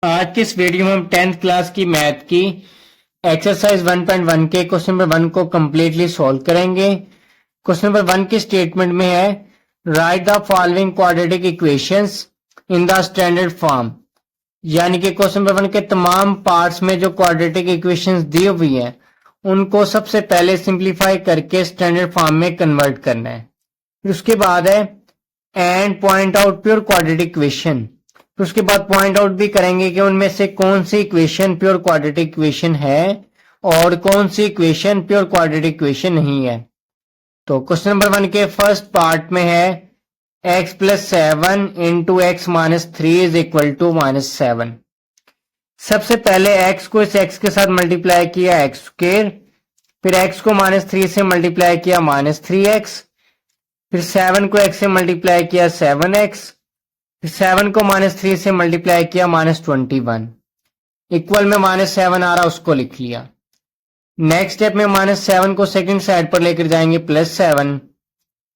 आज के इस वीडियो में हम 10th क्लास की मैथ की एक्सरसाइज 1.1 के क्वेश्चन नंबर 1 को कंप्लीटली सॉल्व करेंगे। क्वेश्चन नंबर 1 की स्टेटमेंट में है right the following quadratic equations in the standard form. यानी कि क्वेश्चन नंबर 1 के तमाम पार्ट्स में जो क्वाड्रेटिक इक्वेशंस दी हुई हैं उनको सबसे पहले सिंप्लीफाई करके स्टैंडर्ड फॉर्म में कन्वर्ट करना है। फिर उसके बाद है and point out pure quadratic equation. तो उसके बाद पॉइंट आउट भी करेंगे कि उनमें से कौन सी इक्वेशन प्योर क्वाड्रेटिक इक्वेशन है और कौन सी इक्वेशन प्योर क्वाड्रेटिक इक्वेशन नहीं है। तो क्वेश्चन नंबर 1 के फर्स्ट पार्ट में है x plus 7 into x minus 3 is equal to minus 7। सबसे पहले x को इस x के साथ मल्टीप्लाई किया एक्स स्क्वेयर, फिर x को माइनस 3 से मल्टीप्लाई किया माइनस 3x, फिर 7 को x से मल्टीप्लाई किया 7x, फिर 7 को माइनस 3 से मल्टीप्लाई किया माइनस 21, इक्वल में माइनस 7 आ रहा उसको लिख लिया। नेक्स्ट स्टेप में माइनस 7 को सेकंड साइड पर लेकर जाएंगे प्लस 7,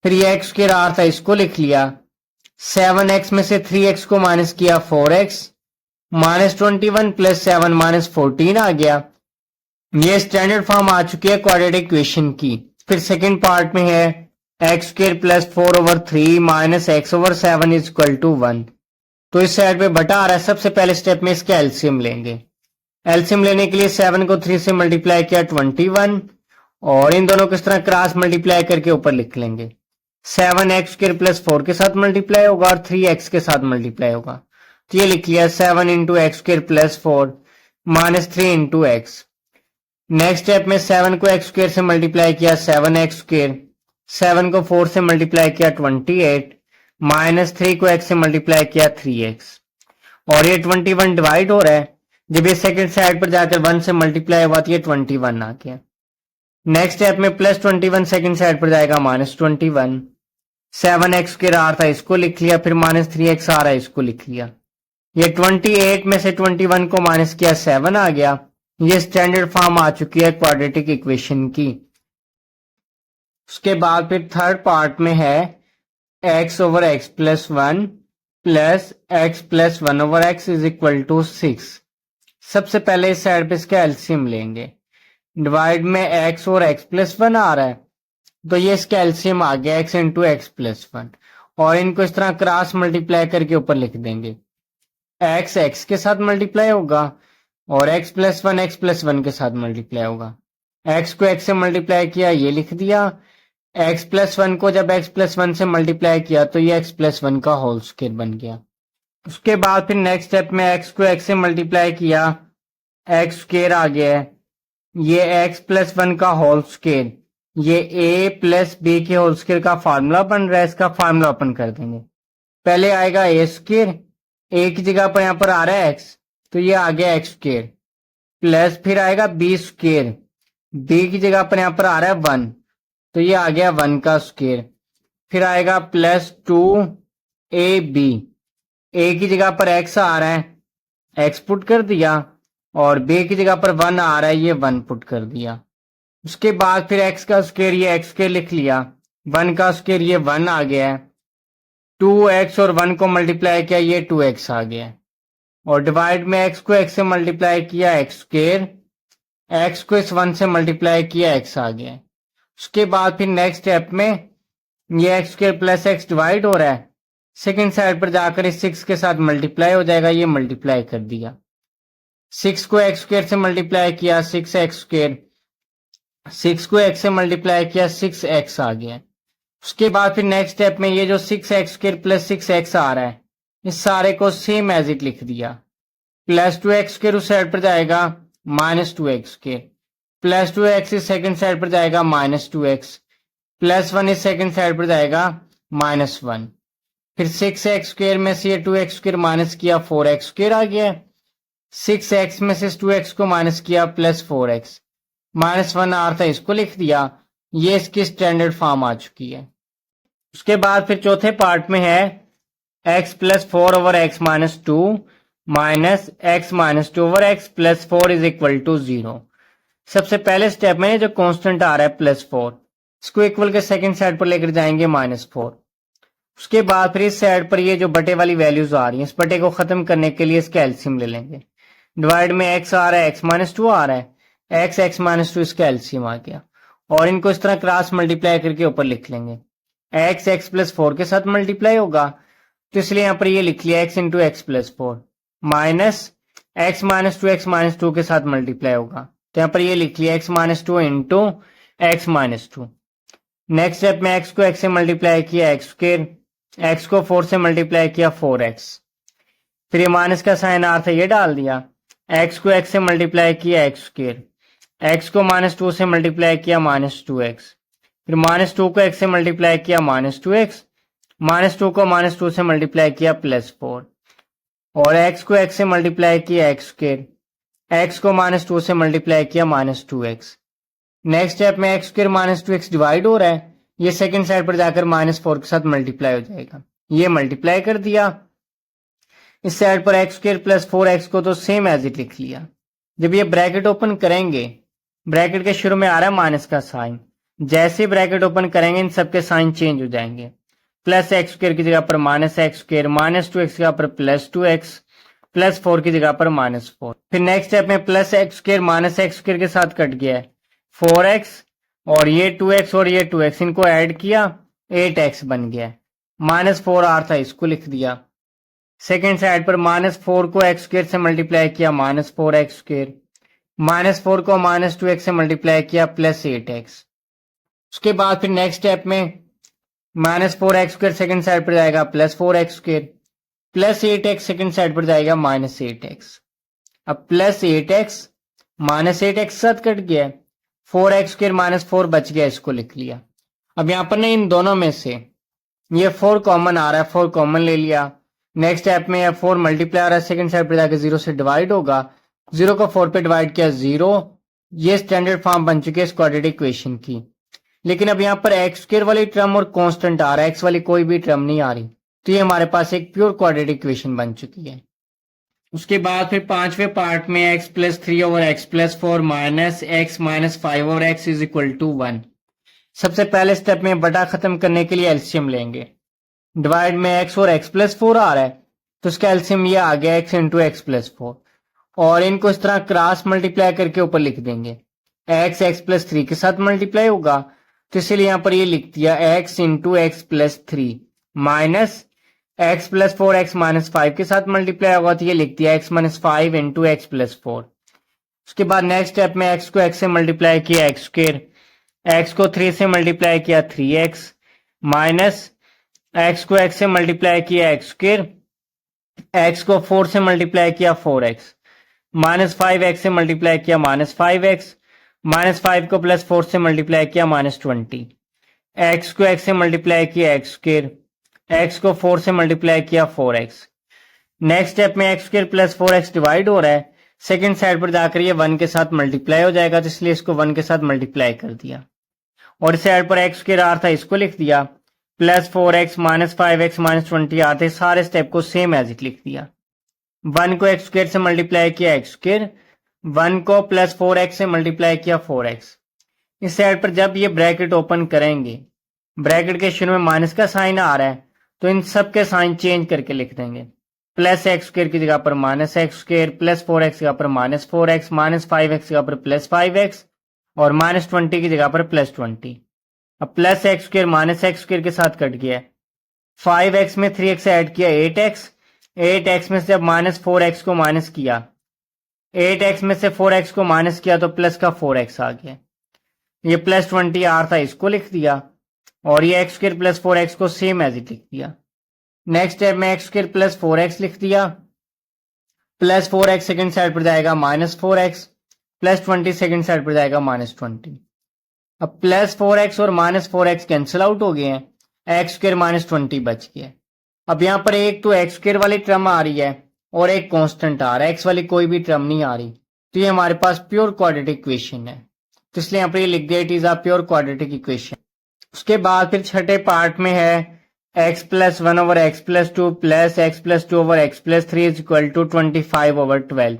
फिर ये एक्स के आर था इसको लिख लिया। 7x में से 3x को माइनस किया 4x, माइनस 21 प्लस 7 माइनस 14 आ गया। ये स्टैंडर्ड फॉर्म आ चुकी है क्वाड्रेटिक इक्वेशन की। फिर सेकंड पार्ट में है x square plus 4/3 minus x/7 is equal to 1। तो इस साइड पे बटा आ रहा है। सबसे पहले स्टेप में इसका एलसीएम लेंगे। एलसीएम लेने के लिए 7 को 3 से मल्टीप्लाई किया 21 और इन दोनों को इस तरह क्रॉस मल्टीप्लाई करके ऊपर लिख लेंगे। 7x² प्लस 4 के साथ मल्टीप्लाई होगा और 3x के साथ मल्टीप्लाई होगा। तो ये लिख लिया 7 into x² plus 4 minus 3 into x. Next step में 7 को x² से मल्टीप्लाई किया 7x², 7 को 4 से मल्टीप्लाई किया 28, माइनस 3 को x से मल्टीप्लाई किया 3x और ये 21 डिवाइड हो रहा है। जब ये सेकंड साइड पर जाकर 1 से मल्टीप्लाई हुआ तो ये 21 आ गया। नेक्स्ट स्टेप में प्लस 21 सेकंड साइड पर जाएगा माइनस 21, 7x के आ था इसको लिख लिया, फिर माइनस 3x आ रहा है इसको लिख लिया। ये 28 में से 21 को माइनस किया 7 आ गया। ये स्टैंडर्ड फॉर्म आ चुकी है क्वाड्रेटिक इक्वेशन की। उसके बाद फिर थर्ड पार्ट में है x/x plus 1 plus x plus 1/x is equal to 6। सबसे पहले इस साइड पे इसका एलसीएम लेंगे। डिवाइड में x और x प्लस 1 आ रहा है तो ये इसका एलसीएम आ गया x इंटू एक्स प्लस 1 और इनको इस तरह क्रॉस मल्टीप्लाई करके ऊपर लिख देंगे। x के साथ मल्टीप्लाई होगा और x प्लस 1 के साथ मल्टीप्लाई होगा। x को x से मल्टीप्लाई किया ये लिख दिया। x प्लस 1 को जब x प्लस 1 से मल्टीप्लाई किया तो ये x प्लस 1 का होल स्क्वायर बन गया। उसके बाद फिर नेक्स्ट स्टेप में x को x से मल्टीप्लाई किया, एक्स स्क्वायर आ गया है। ये x प्लस 1 का होल स्क्वायर, ये a प्लस b के होल स्क्वायर का फार्मूला बन रहा है। इसका फार्मूला ओपन कर देंगे। पहले आएगा a स्क्वायर, a की जगह पर यहां पर आ रहा है x तो ये आ गया x स्क्वायर, प्लस फिर आएगा b स्क्वायर, b की जगह पर यहां पर आ रहा है 1 तो ये आ गया 1 का स्क्वायर। फिर आएगा प्लस 2ab, a की जगह पर x आ रहा है x पुट कर दिया और b की जगह पर 1 आ रहा है ये 1 पुट कर दिया। उसके बाद फिर x का स्क्वायर ये x स्क्वायर लिख लिया, 1 का स्क्वायर ये 1 आ गया है, 2x और 1 को मल्टीप्लाई किया ये 2x आ गया है और डिवाइड में x को x से मल्टीप्लाई किया x स्क्वायर, x को इस 1 से मल्टीप्लाई किया x आ गया है। उसके बाद फिर नेक्स्ट स्टेप में ये x square plus x divide हो रहा है, सेकंड साइड पर जाकर इस 6 के साथ मल्टीप्लाई हो जाएगा, ये मल्टीप्लाई कर दिया। 6 को x स्क्वायर से मल्टीप्लाई किया 6x स्क्वायर, 6 को x से मल्टीप्लाई किया 6x आ गया। उसके बाद फिर नेक्स्ट स्टेप में ये जो 6x स्क्वायर प्लस 6x आ रहा है इस सारे को सेम एज इट लिख दिया। प्लस 2x स्क्वायर उस साइड पर जाएगा minus 2x square, plus 2x इस सेकंड साइड पर जाएगा माइनस 2x, प्लस 1 इस सेकंड साइड पर जाएगा माइनस 1। फिर 6x स्क्वायर में से ये 2x स्क्वायर माइनस किया 4x स्क्वायर आ गया। 6x में से 2x को माइनस किया प्लस 4x, माइनस 1 आ रहा था इसको लिख दिया। ये इसकी स्टैंडर्ड फॉर्म आ चुकी है। उसके बाद फिर चौथे पार्ट में है x plus 4/x minus 2 minus x minus 2/x plus 4 is equal to 0। सबसे पहले स्टेप में जो कांस्टेंट आ रहा है प्लस 4 इसको इक्वल के सेकंड साइड पर लेकर जाएंगे माइनस 4। उसके बाद फिर इस साइड पर ये जो बटे वाली वैल्यूज आ रही हैं, इस बटे को खत्म करने के लिए इसका एलसीएम ले लेंगे। डिवाइड में एक्स आ रहा है, एक्स माइनस टू आ रहा है, एक्स माइनस टू इसका एलसीएम आ गया। और इनको इस तरह क्रॉस मल्टीप्लाई करके ऊपर लिख लेंगे। एक्स प्लस फोर के साथ मल्टीप्लाई होगा, तो इसलिए यहां पर ये लिख लिया x into x plus four, minus x minus to के साथ मल्टीप्लाई होगा, तो यहां पर ये लिख लिया x minus two into x minus to. Next step में एक्स को एक्स से मल्टीप्लाई किया एक्स स्क्वायर, एक्स को फोर से मल्टीप्लाई किया फोर एक्स, फिर ये माइनस का साइन आ था ये डाल दिया। एक्स को एक्स से मल्टीप्लाई किया एक्स स्क्वायर, एक्स को माइनस टू से मल्टीप्लाई किया माइनस टू एक्स, फिर माइनस टू को एक्स से मल्टीप्लाई किया minus two x, minus two को माइनस टू से मल्टीप्लाई किया प्लस फोर, और एक्स को एक्स से मल्टीप्लाई किया एक्स स्क्वायर, एक्स को माइनस टू से मल्टीप्लाई किया minus two x. Next step में x square minus two x divide हो रहा है, ये सेकंड साइड पर जाकर माइनस फोर के साथ मल्टीप्लाई हो जाएगा, ये मल्टीप्लाई कर दिया। इस साइड पर x square plus four x को तो सेम एज इट लिख लिया। जब ये ब्रैकेट ओपन करेंगे, ब्रैकेट के शुरू में आ रहा है माइनस का साइन, जैसे ही ब्रैकेट ओपन करेंगे इन सबके साइन चेंज हो जाएंगे। प्लस एक्स स्क्वायर की जगह पर minus x square, minus two x की जगह पर plus two x, plus four की जगह पर माइनस फोर। फिर नेक्स्ट स्टेप में plus x square minus x square के साथ कट गया है फोर एक्स, और ये टू एक्स और ये टू एक्स इनको ऐड किया एट एक्स बन गया है। माइनस फोर आर था इसको लिख दिया। सेकेंड साइड पर माइनस फोर को एक्स स्क्वायर से मल्टीप्लाई किया minus four x square, minus four को माइनस टू एक्स से मल्टीप्लाई किया प्लस एट एक्स। उसके बाद फिर नेक्स्ट स्टेप में minus four x square second side पर जाएगा plus four x square, plus eight x second side पर जाएगा माइनस एट एक्स। अब plus eight x minus eight x साथ कट गया, four x square minus four बच गया, इसको लिख लिया। अब यहां पर ना इन दोनों में से ये फोर कॉमन आ रहा है, फोर कॉमन ले लिया। नेक्स्ट स्टेप में फोर मल्टीप्लाई आ रहा है, सेकंड साइड पर जाकर जीरो से डिवाइड होगा, जीरो को फोर पे डिवाइड किया जीरो, ये स्टैंडर्ड फॉर्म बन चुकी है इस क्वाड्रेटिक इक्वेशन की। लेकिन अब यहाँ पर एक्स स्क्वायर वाली टर्म और कांस्टेंट आ रहा है, एक्स वाली कोई भी टर्म नहीं आ रही, तो ये हमारे पास एक प्योर क्वाड्रेटिक इक्वेशन बन चुकी है। उसके बाद फिर पांचवें पार्ट में x plus three over x plus four minus x minus five over x is equal to one. सबसे पहले स्टेप में बटा खत्म करने के लिए एलसीएम लेंगे। डिवाइड में एक्स और एक्स प्लस फोर आ रहा है, तो उसका एलसीएम ये आ गया x into x plus four, और इनको इस तरह क्रॉस मल्टीप्लाई करके ऊपर लिख देंगे। एक्स प्लस थ्री के साथ मल्टीप्लाई होगा, तो इसलिए यहां पर ये लिख दिया x into x plus three, minus x plus four x minus five के साथ मल्टीप्लाई होगा, तो ये लिख दिया x minus five into x plus four. उसके बाद नेक्स्ट स्टेप में एक्स को एक्स से मल्टीप्लाई किया एक्स स्क्वायर, एक्स को थ्री से मल्टीप्लाई किया थ्री एक्स, माइनस एक्स को एक्स से मल्टीप्लाई किया एक्स स्क्वायर, एक्स को फोर से मल्टीप्लाई किया four x, minus five x से मल्टीप्लाई किया minus five x, minus five को प्लस फोर से मल्टीप्लाई किया माइनस ट्वेंटी, एक्स को एक्स से मल्टीप्लाई किया एक्स स्क्वायर, एक्स को फोर से मल्टीप्लाई किया फोर एक्स। नेक्स्ट स्टेप में x square plus four x divide हो रहा है, सेकंड साइड पर जाकर ये वन के साथ मल्टीप्लाई हो जाएगा, तो इसलिए इसको वन के साथ मल्टीप्लाई कर दिया। और इस साइड पर एक्स स्क्वायर आर था, इसको लिख दिया, plus four x minus five x minus twenty आते सारे स्टेप को सेम एज इट लिख दिया। वन को एक्स स्क्वायर से मल्टीप्लाई किया एक्स स्क्वायर, वन को प्लस फोर एक्स से मल्टीप्लाई किया फोर एक्स। इस साइड पर जब ये ब्रैकेट ओपन करेंगे, ब्रैकेट के शुरू में माइनस का साइन आ रहा है, तो इन सब के साइन चेंज करके लिख देंगे। प्लस एक्स स्क्वायर की जगह पर minus x square, plus four x की जगह पर minus four x, minus five x की जगह पर प्लस फाइव एक्स, और माइनस ट्वेंटी की जगह पर प्लस ट्वेंटी। अब plus x square minus x square के साथ कट गया है, फाइव एक्स में थ्री एक्स ऐड किया एट एक्स, एट एक्स में से जब माइनस फोर एक्स को माइनस किया, एट एक्स में से फोर एक्स को माइनस किया तो प्लस का फोर एक्स आ गया। ये प्लस ट्वेंटी आर था, इसको लिख दिया, और ये x square plus four x को सेम एज इट लिख दिया। नेक्स्ट स्टेप में x square plus four x लिख दिया, plus four x second side पर जाएगा minus four x, plus twenty second side पर जाएगा माइनस ट्वेंटी। अब प्लस फोर एक्स और minus four x cancel out हो गए हैं, एक्स स्क्वायर माइनस ट्वेंटी बच गया। अब यहां पर एक तो एक्स स्क्वायर वाली टर्म आ रही है और एक कांस्टेंट आ रहा है, एक्स वाली कोई भी टर्म नहीं आ रही, तो ये हमारे पास प्योर क्वाड्रेटिक इक्वेशन है, तो इसलिए यहां पर ये लिख दिया it is a pure quadratic equation. उसके बाद फिर छठे पार्ट में है x plus one over x plus two plus x plus two over x plus three is equal to 25 over 12।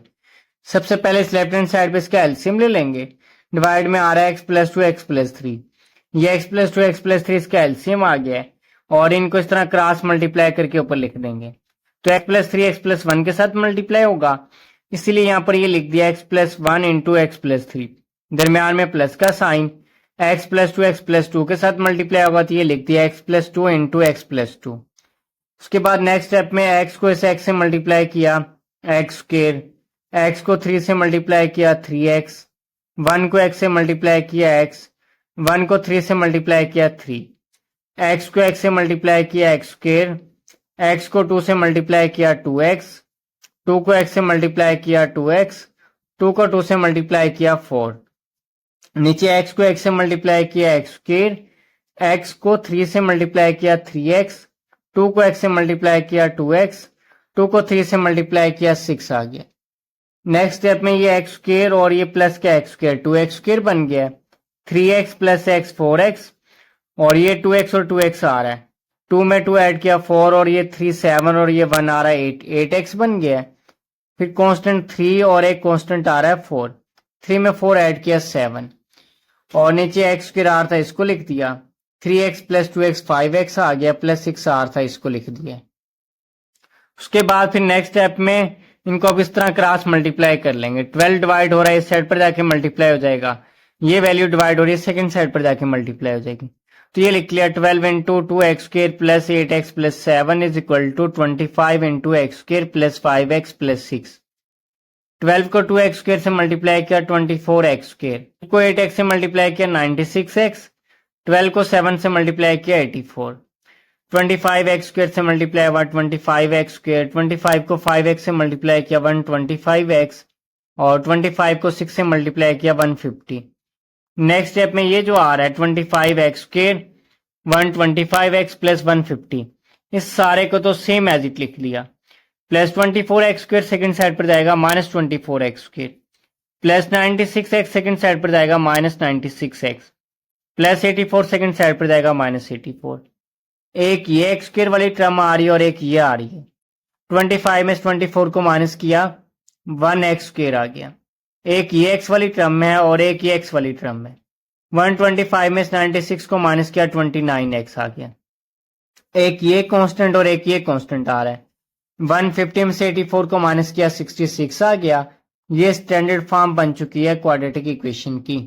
सबसे पहले इस लेफ्ट हैंड साइड पे इसका एलसीएम ले लेंगे। डिवाइड में आ रहा है x plus two x plus three, ये x plus two x plus three इसका एलसीएम आ गया है, और इनको इस तरह क्रॉस मल्टीप्लाई करके ऊपर लिख देंगे। तो x प्लस 3 एक्स प्लस 1 के साथ मल्टीप्लाई होगा, इसीलिए यहां पर ये लिख दिया x plus 1 into x plus 3, दरमियान में प्लस का sign. x plus 2 x plus 2 के साथ मल्टीप्लाई होगा, तो ये लिख दिया x plus 2 into x plus 2। उसके बाद नेक्स्ट स्टेप में x को इस x से मल्टीप्लाई किया एक्स स्क्वायर, x को 3 से मल्टीप्लाई किया 3x, 1 को x से मल्टीप्लाई किया x, 1 को 3 से मल्टीप्लाई किया 3, x को x से मल्टीप्लाई किया एक्स स्क्वायर, x को 2 से मल्टीप्लाई किया 2x, 2 को x से मल्टीप्लाई किया 2x, 2 को 2 से मल्टीप्लाई किया 4। नीचे x को x से मल्टीप्लाई किया एक्स स्क्वायर, x को 3 से मल्टीप्लाई किया 3x, 2 को x से मल्टीप्लाई किया 2x, 2 को 3 से मल्टीप्लाई किया 6 आ गया। नेक्स्ट स्टेप में ये एक्स स्क्वायर और ये प्लस का एक्स स्क्वायर 2x स्क्वायर बन गया, 3x प्लस x 4x, और ये 2x और 2x आ रहा है, 2 में 2 ऐड किया 4 और ये 3 7 और ये 1 आ रहा है 8, 8x बन गया। फिर कांस्टेंट 3 और एक कांस्टेंट आ रहा है 4, 3 में 4 ऐड किया 7, और नीचे x स्क्वायर आ रहा था इसको लिख दिया, 3x प्लस 2x 5x आ गया, प्लस 6 आ रहा था इसको लिख दिया। उसके बाद फिर नेक्स्ट स्टेप में इनको अब इस तरह क्रॉस मल्टीप्लाई कर लेंगे। 12 डिवाइड हो रहा है इस साइड पर जाके मल्टीप्लाई हो जाएगा, ये वैल्यू डिवाइड हो रही है सेकंड साइड पर जाके मल्टीप्लाई हो जाएगी। तो ये लिख लिया 12 into 2x square plus 8x plus 7 is equal to 25 into x square plus 5x plus 6। 12 को 2x स्क्वायर से मल्टीप्लाई किया 24x स्क्वायर, को 8x से मल्टीप्लाई किया 96x, 12 को 7 से मल्टीप्लाई किया 84, 25x स्क्वायर से मल्टीप्लाई हुआ 25x स्क्वायर, 25 को 5x से मल्टीप्लाई किया 125x, और 25 को 6 से मल्टीप्लाई किया 150। नेक्स्ट स्टेप में ये जो आ रहा है 25x स्क्वायर 125x प्लस 150, इस सारे को तो सेम एज इट लिख लिया, plus 24x square second side पर जाएगा minus 24x square, plus 96x second side पर जाएगा minus 96x, plus 84 second side पर जाएगा माइनस 84। एक ये एक्स स्क्वायर वाली टर्म आ रही है और एक ये आ रही है, 25 में 24 को माइनस किया 1x स्क्वायर आ गया, एक ये x वाली टर्म में है और एक ये x वाली टर्म में, 125 में 96 को माइनस किया 29x आ गया। एक ये कांस्टेंट और एक ये कांस्टेंट आ रहा है, 150 में से 84 को माइनस किया 66 आ गया। ये स्टैंडर्ड फॉर्म बन चुकी है क्वाड्रेटिक इक्वेशन की।